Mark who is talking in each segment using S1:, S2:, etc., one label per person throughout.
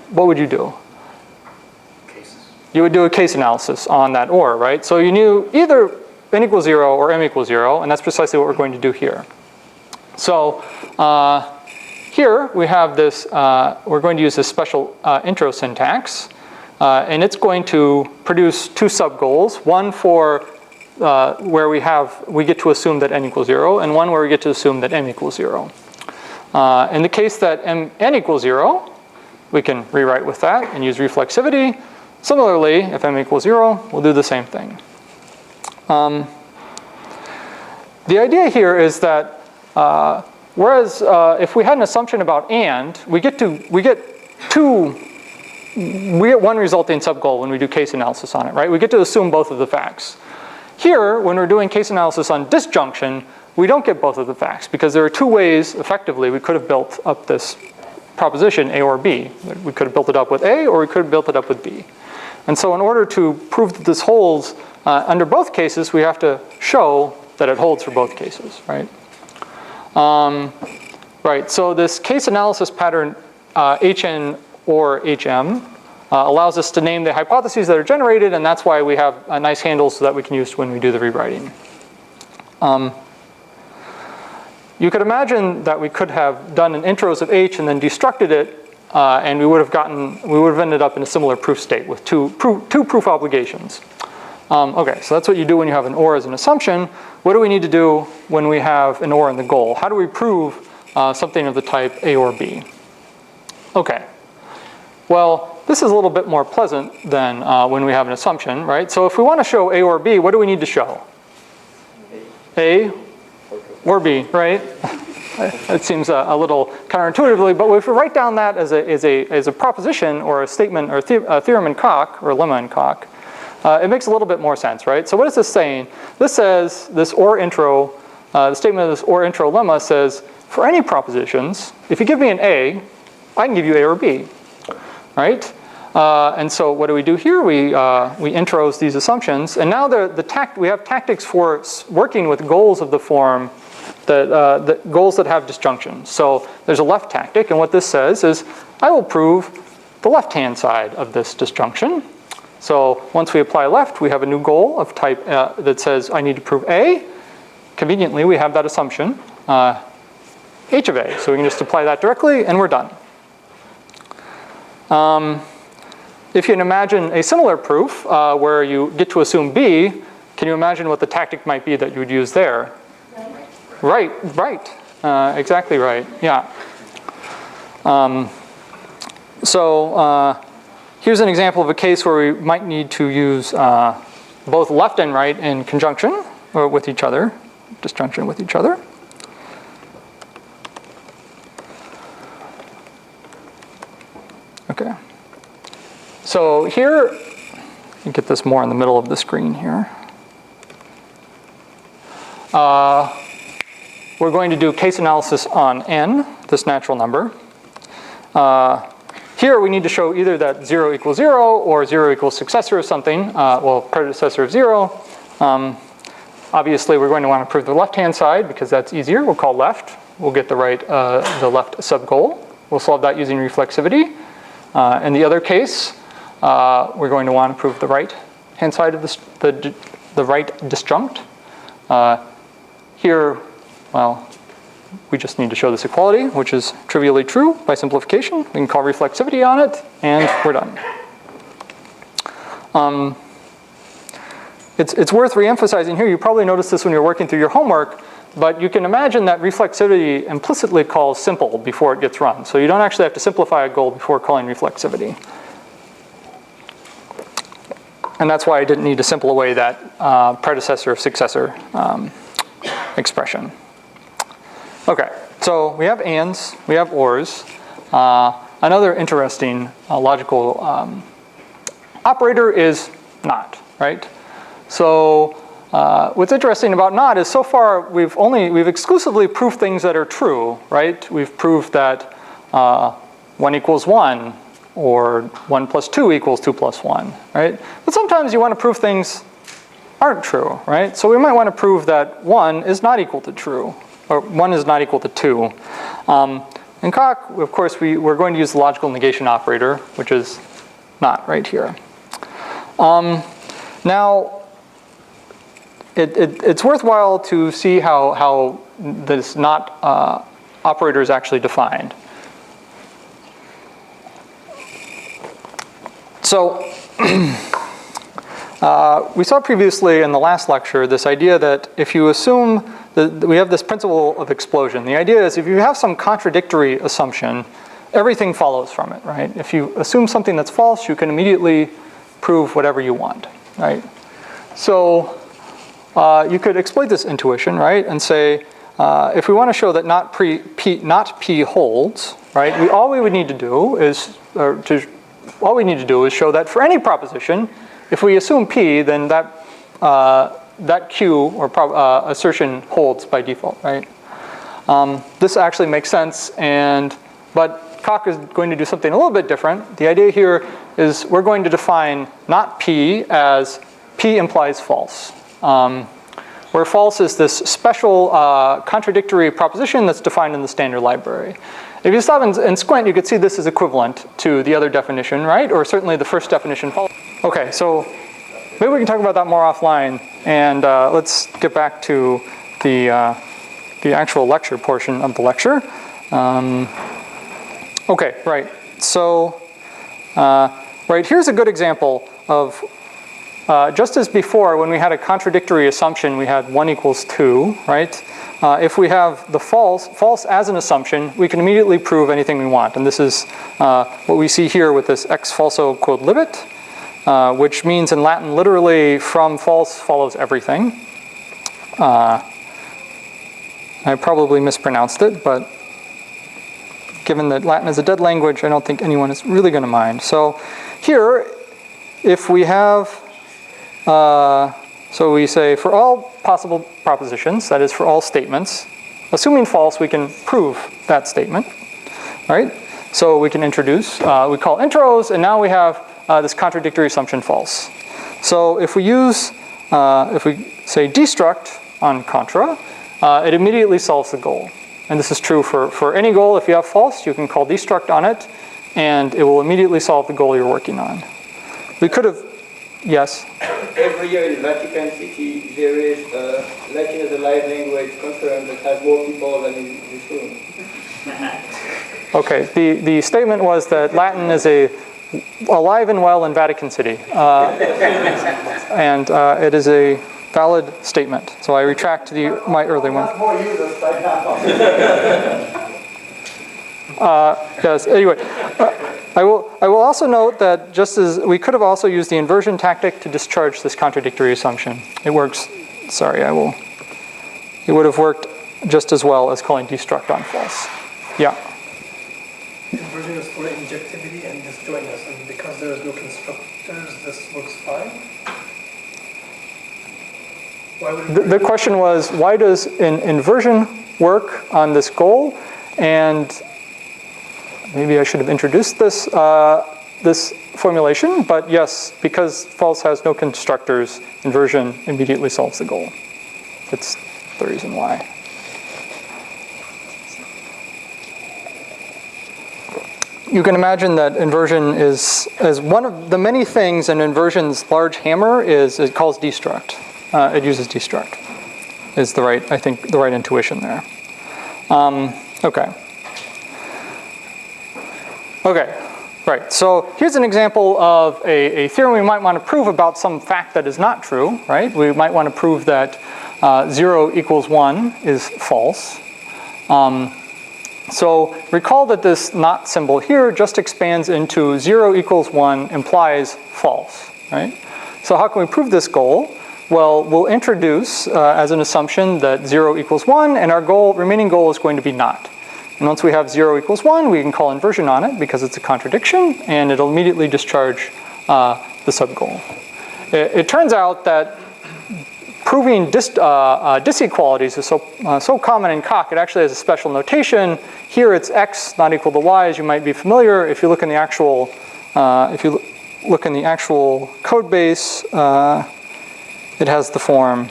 S1: what would you do?
S2: Cases.
S1: You would do a case analysis on that OR, right? So you knew either n equals 0 or m equals 0, and that's precisely what we're going to do here. So here we have this, we're going to use this special intro syntax, and it's going to produce two subgoals, one for where we get to assume that n equals 0, and one where we get to assume that m equals 0. In the case that n equals 0, we can rewrite with that and use reflexivity. Similarly, if m equals 0, we'll do the same thing. The idea here is that whereas if we had an assumption about and, we get one resulting subgoal when we do case analysis on it, right? We get to assume both of the facts. Here, when we're doing case analysis on disjunction, we don't get both of the facts because there are two ways, effectively, we could have built up this proposition, A or B. We could have built it up with A, or we could have built it up with B. And so in order to prove that this holds under both cases, we have to show that it holds for both cases, right? Right, so this case analysis pattern, HN or HM, allows us to name the hypotheses that are generated, and that's why we have nice handles so that we can use when we do the rewriting. You could imagine that we could have done an intros of H and then destructed it, and we would have ended up in a similar proof state with two proof obligations. Okay, so that's what you do when you have an OR as an assumption. What do we need to do when we have an OR in the goal? How do we prove something of the type A or B? Okay, well, this is a little bit more pleasant than when we have an assumption, right? So if we want to show A or B, what do we need to show? A or B, right? It seems a little counterintuitively, but if we write down that as a proposition or a statement or a theorem in coq or a lemma in coq, it makes a little bit more sense, right? So what is this saying? This says, this OR intro, the statement of this OR intro lemma says, for any propositions, if you give me an A, I can give you A or B, right? And so what do we do here? We intros these assumptions, and now we have tactics for working with goals of the form, the goals that have disjunction. So there's a left tactic, and what this says is, I will prove the left-hand side of this disjunction. So once we apply left, we have a new goal of type that says I need to prove A. Conveniently, we have that assumption, H of A. So we can just apply that directly, and we're done. If you can imagine a similar proof where you get to assume B, can you imagine what the tactic might be that you would use there? Right. Exactly right, yeah. Here's an example of a case where we might need to use both left and right in conjunction or with each other, disjunction with each other. Okay. So here, you get this more in the middle of the screen here. We're going to do case analysis on n, this natural number. Here we need to show either that 0 equals 0 or 0 equals successor of something, well, predecessor of 0. Obviously, we're going to want to prove the left-hand side because that's easier. We'll call left. We'll get the left subgoal. We'll solve that using reflexivity. In the other case, we're going to want to prove the right-hand side of the right disjunct. Here, well, we just need to show this equality, which is trivially true by simplification. We can call reflexivity on it, and we're done. It's worth re-emphasizing here. You probably noticed this when you're working through your homework, but you can imagine that reflexivity implicitly calls simple before it gets run. So you don't actually have to simplify a goal before calling reflexivity. And that's why I didn't need to simple away that predecessor of successor expression. Okay, so we have ands, we have ors. Another interesting logical operator is not, right? So what's interesting about not is so far we've exclusively proved things that are true, right? We've proved that 1 equals 1 or 1 plus 2 equals 2 plus 1, right? But sometimes you want to prove things aren't true, right? So we might want to prove that 1 is not equal to true, or 1 is not equal to 2. In coq, of course, we're going to use the logical negation operator, which is not right here. Now, it's worthwhile to see how this not operator is actually defined. So we saw previously in the last lecture this idea that if you assume that we have this principle of explosion, the idea is if you have some contradictory assumption, everything follows from it, right? If you assume something that's false, you can immediately prove whatever you want, right? So you could exploit this intuition, right, and say, if we want to show that not P holds, right, all we would need to do is show that for any proposition, if we assume P, then that Q or assertion holds by default, right? This actually makes sense, but coq is going to do something a little bit different. The idea here is we're going to define not P as P implies false, where false is this special contradictory proposition that's defined in the standard library. If you stop and squint, you could see this is equivalent to the other definition, right? Or certainly the first definition. Okay, so maybe we can talk about that more offline, and let's get back to the actual lecture portion of the lecture. Okay, right. So, right, here's a good example of just as before, when we had a contradictory assumption, we had 1 equals 2, right? If we have the false as an assumption, we can immediately prove anything we want. And this is what we see here with this ex falso quod libet, which means in Latin literally from false follows everything. I probably mispronounced it, but given that Latin is a dead language, I don't think anyone is really going to mind. So here, if we have, so we say for all possible propositions, that is for all statements, assuming false, we can prove that statement, right? So we can introduce, we call intros, and now we have this contradictory assumption false. So if we use, if we say destruct on contra, it immediately solves the goal. And this is true for any goal. If you have false, you can call destruct on it, and it will immediately solve the goal you're working on. We could have, yes?
S3: Every year in Vatican City, there is Latin as a live language conference that has more people than in this room.
S1: Okay, the statement was that Latin is alive and well in Vatican City. And it is a valid statement. So I retract my early one.
S3: More users by now.
S1: Yes, anyway. I will also note that just as we could have also used the inversion tactic to discharge this contradictory assumption. It works, sorry, it would have worked just as well as calling destruct on false. Yeah?
S4: Inversion is for injectivity and disjointness, and because there is no constructors, this works fine? Why would
S1: The question was, why does inversion work on this goal? And maybe I should have introduced this, this formulation, but yes, because false has no constructors, inversion immediately solves the goal. It's the reason why. You can imagine that inversion is one of the many things in inversion's large hammer is it calls destruct. It uses destruct. Is the right, I think, the right intuition there. Okay. Okay, right. So here's an example of a theorem we might want to prove about some fact that is not true, right? We might want to prove that 0 equals 1 is false. So recall that this not symbol here just expands into 0 equals 1 implies false, right? So how can we prove this goal? Well, we'll introduce as an assumption that 0 equals 1, and our remaining goal is going to be not. And once we have 0 equals 1, we can call inversion on it because it's a contradiction, and it'll immediately discharge the subgoal. It turns out that proving disequalities is so common in coq, it actually has a special notation. Here it's x not equal to y, as you might be familiar. If you look in the actual, code base, it has the form.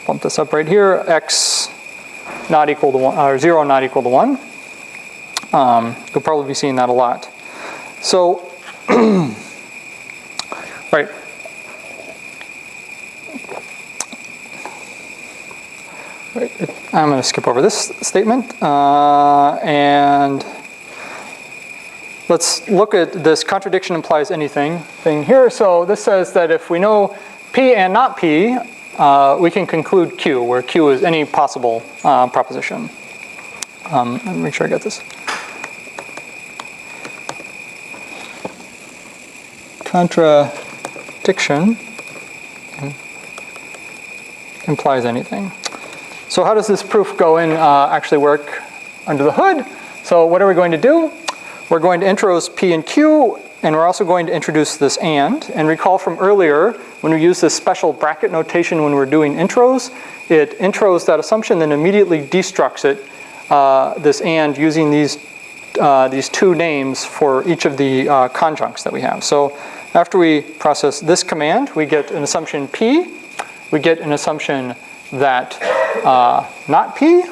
S1: Bump this up right here. X not equal to 1, or 0 not equal to 1. You'll probably be seeing that a lot. So, right. I'm going to skip over this statement and let's look at this contradiction implies anything thing here. So this says that if we know P and not P, we can conclude Q, where Q is any possible proposition. Let me make sure I get this. Contradiction implies anything. So how does this proof go in actually work under the hood? So what are we going to do? We're going to intros P and Q, and we're also going to introduce this and. And recall from earlier, when we use this special bracket notation when we're doing intros, it intros that assumption, then immediately destructs it, this and, using these two names for each of the conjuncts that we have. So after we process this command, we get an assumption P, we get an assumption that not P.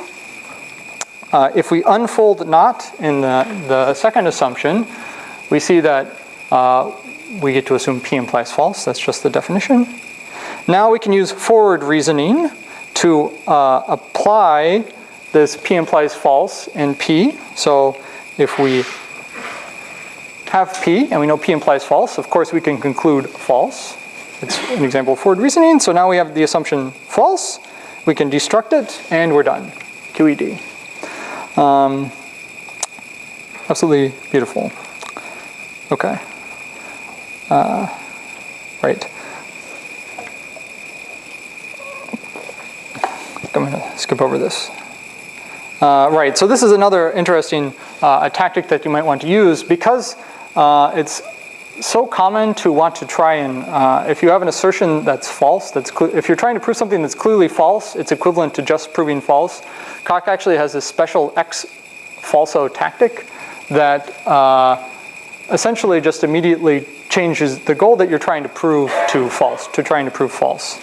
S1: If we unfold not in the second assumption, we see that we get to assume P implies false. That's just the definition. Now we can use forward reasoning to apply this P implies false in P. So if we have P and we know P implies false, of course we can conclude false. It's an example of forward reasoning. So now we have the assumption false. We can destruct it, and we're done. QED. Absolutely beautiful. Okay. Right. I'm going to skip over this. Right, so this is another interesting tactic that you might want to use because it's so common to want to try and, if you have an assertion that's false, if you're trying to prove something that's clearly false, it's equivalent to just proving false. Coq actually has this special X falso tactic that essentially just immediately changes the goal that you're trying to prove to false, to trying to prove false.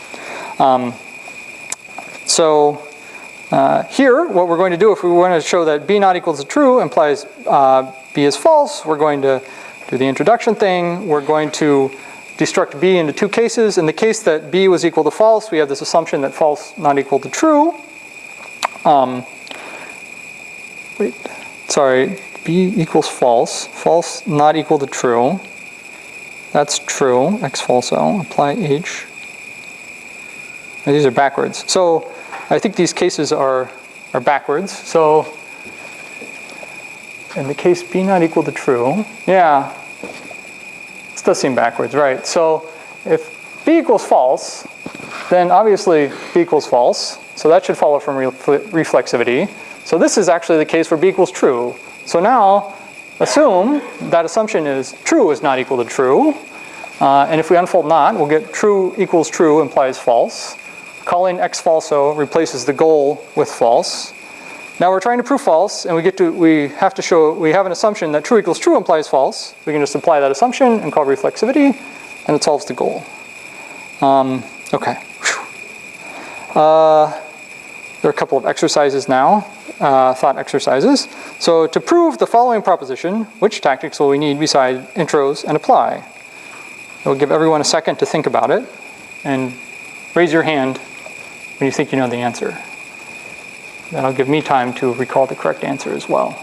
S1: Here, what we're going to do, if we want to show that B not equals to true implies B is false, we're going to do the introduction thing. We're going to destruct B into two cases. In the case that B was equal to false, we have this assumption that false not equal to true. B equals false. False not equal to true. That's true. X falso. Apply H. And these are backwards. So I think these cases are backwards. So in the case B not equal to true, yeah, this does seem backwards, right? So if B equals false, then obviously B equals false. So that should follow from reflexivity. So this is actually the case where B equals true. So now assume that assumption is true is not equal to true. And if we unfold not, we'll get true equals true implies false. Calling X falso replaces the goal with false. Now we're trying to prove false, and we have to show, we have an assumption that true equals true implies false. We can just apply that assumption and call reflexivity, and it solves the goal. Okay. There are a couple of exercises now, thought exercises. So to prove the following proposition, which tactics will we need beside intros and apply? We'll give everyone a second to think about it, and raise your hand when you think you know the answer. That'll give me time to recall the correct answer as well.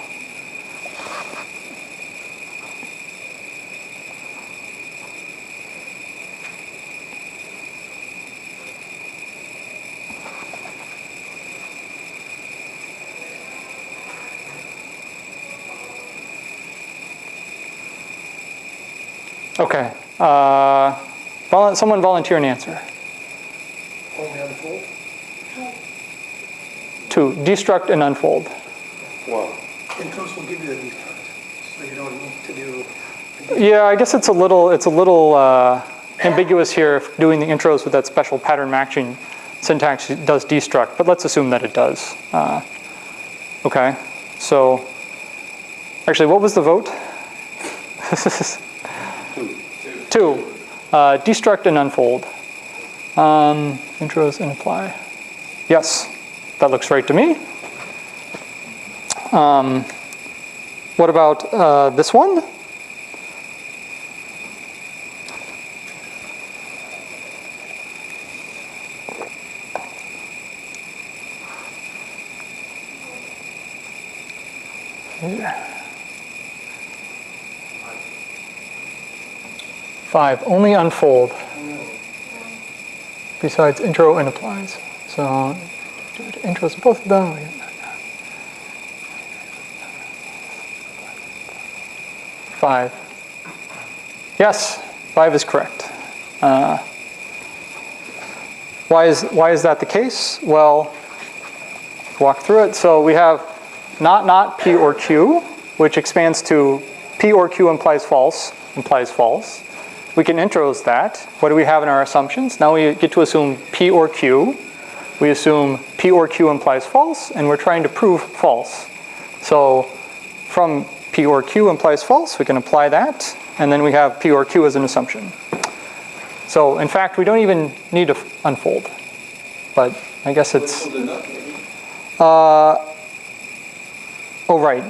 S1: Okay. Someone volunteer an answer.
S4: Only unfold?
S1: To destruct and unfold.
S2: Wow.
S4: Intros will give you the destruct, so you don't need to do.
S1: Yeah, I guess it's a little ambiguous here if doing the intros with that special pattern matching syntax does destruct, but let's assume that it does. Okay, so actually, what was the vote? Two. Destruct and unfold. Intros and apply. Yes, that looks right to me. What about this one? Here. 5, only unfold. Besides intro and applies. So, intros, both of them. 5. Yes, 5 is correct. Why is that the case? Well, walk through it. So we have not P or Q, which expands to P or Q implies false. We can intros that. What do we have in our assumptions? Now we get to assume P or Q. We assume P or Q implies false, and we're trying to prove false. So from P or Q implies false, we can apply that, and then we have P or Q as an assumption. So in fact, we don't even need to unfold, but I guess it's... Oh, right.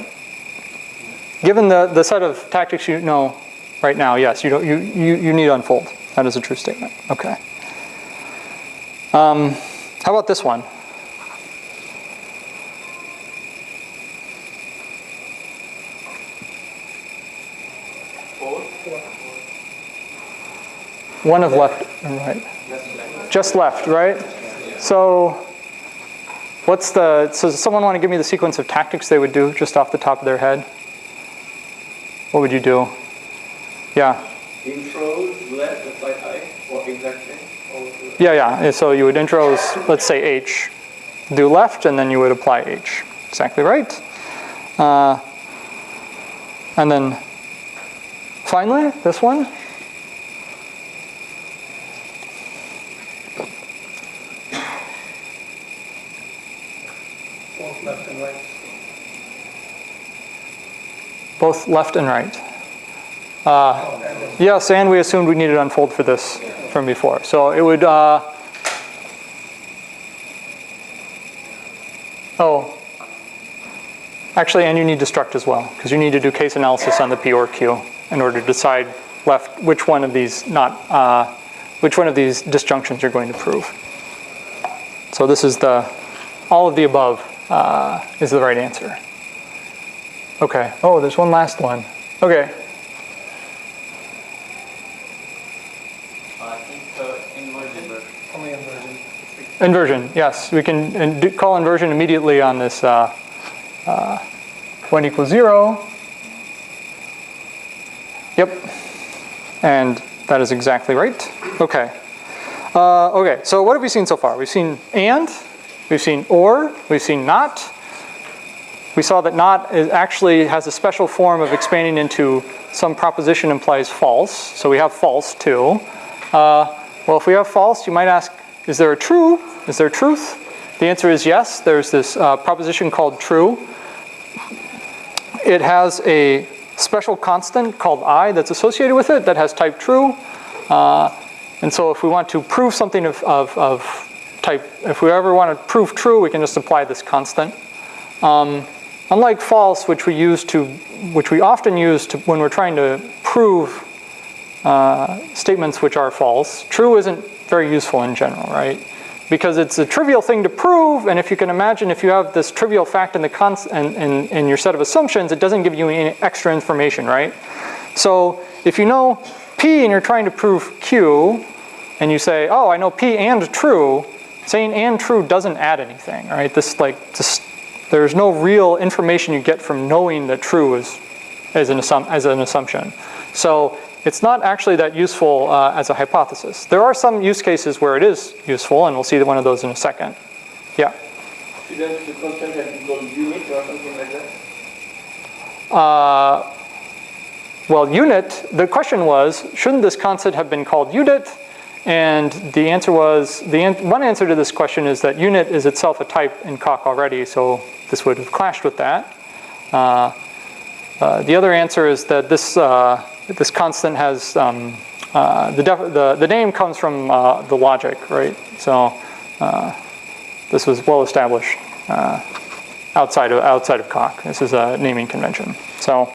S1: Given the set of tactics you know right now, yes, you need to unfold. That is a true statement. Okay. How about this one? One of left and right. Just left, right? So so does someone want to give me the sequence of tactics they would do just off the top of their head? What would you do? Yeah.
S3: Intros, left, apply I, or exactly?
S1: Yeah. So you would intros, let's say H, do left, and then you would apply H. Exactly right. And then finally, this one.
S4: Both left and right.
S1: Both left and right. Yes, and we assumed we needed to unfold for this from before. So it would, actually, and you need to struct as well, because you need to do case analysis on the P or Q in order to decide which one of these disjunctions you're going to prove. So this is all of the above is the right answer. Okay. Oh, there's one last one. Okay.
S2: I think inversion.
S4: Only inversion.
S1: Inversion, yes. We can call inversion immediately on this 1 = 0. Yep. And that is exactly right. Okay. Okay, so what have we seen so far? We've seen and, we've seen or, we've seen not. We saw that not actually has a special form of expanding into some proposition implies false. So we have false too. Well, if we have false, you might ask, is there a true? Is there truth? The answer is yes. There's this proposition called true. It has a special constant called I that's associated with it that has type true. And so if we want to prove something of type, if we ever want to prove true, we can just apply this constant. Unlike false, which we often use when we're trying to prove statements which are false, true isn't very useful in general, right? Because it's a trivial thing to prove, and if you can imagine, if you have this trivial fact in in your set of assumptions, it doesn't give you any extra information, right? So if you know P and you're trying to prove Q, and you say, oh, I know P and true, saying and true doesn't add anything, right? There's no real information you get from knowing that true is an assumption. So it's not actually that useful as a hypothesis. There are some use cases where it is useful, and we'll see one of those in a second. Yeah?
S3: Shouldn't the constant have been called unit or something like that?
S1: Well, unit, the question was, shouldn't this constant have been called unit? And the answer was, one answer to this question is that unit is itself a type in coq already, so this would have clashed with that. The other answer is that this constant has, the name comes from the logic, right? So this was well established. outside of coq. This is a naming convention. So.